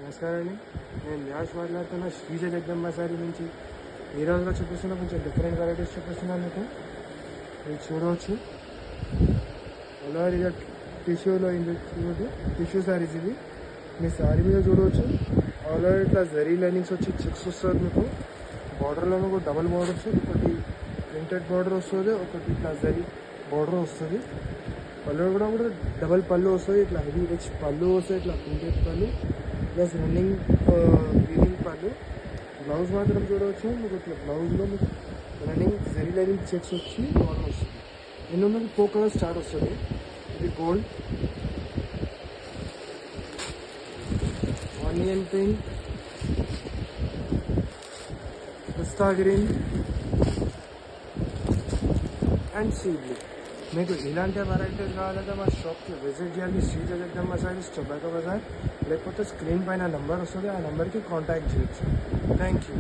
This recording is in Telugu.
నమస్కారం అండి. నేను వ్యాస్ మాట్లాడుతున్న శ్రీజ జగదంబ సారీ నుంచి. ఈ రోజుగా చూపిస్తున్న కొంచెం డిఫరెంట్ వెరైటీస్ చూపిస్తున్నాను మీకు. మీరు చూడవచ్చు అలాగే టిష్యూలో చూడదు టిష్యూ సారీస్ ఇవి. మీ సారీ మీద చూడవచ్చు ఆల్రెడీ ఇట్లా జరీ లైనింగ్స్ వచ్చి చెక్స్ వస్తుంది మీకు. బార్డర్లో కూడా డబల్ బార్డర్స్, ఒకటి ప్రింటెడ్ బార్డర్ వస్తుంది, ఒకటి ఇట్లా జరీ బార్డర్ వస్తుంది. పళ్ళు కూడా డబల్ పళ్ళు వస్తుంది, ఇట్లా హెవీ రిచ్ పళ్ళు వస్తుంది, ఇట్లా ప్రింటెడ్ పళ్ళు ప్లస్ రన్నింగ్ వీవింగ్ పళ్ళు. బ్లౌజ్ మాత్రం చూడవచ్చు మీకు. ఇట్లా బ్లౌజ్లో మీకు రన్నింగ్ జరీ లైనింగ్ చెక్స్ వచ్చి బార్డర్ వస్తుంది. ఎన్నో మీకు 4 కలర్స్ స్టార్ట్ వస్తుంది. ఇది gold, onion pink, pista green and sea blue. మీకు ఇలాంటి వెరైటీస్ కావాలంటే మా షాప్కి విజిట్ చేయండి. శ్రీ జగదంబ సారీస్, చౌబేకా బజార్. లేకపోతే స్క్రీన్ పైన నెంబర్ వస్తుంది, ఆ నెంబర్కి కాంటాక్ట్ చేయొచ్చు. Thank you.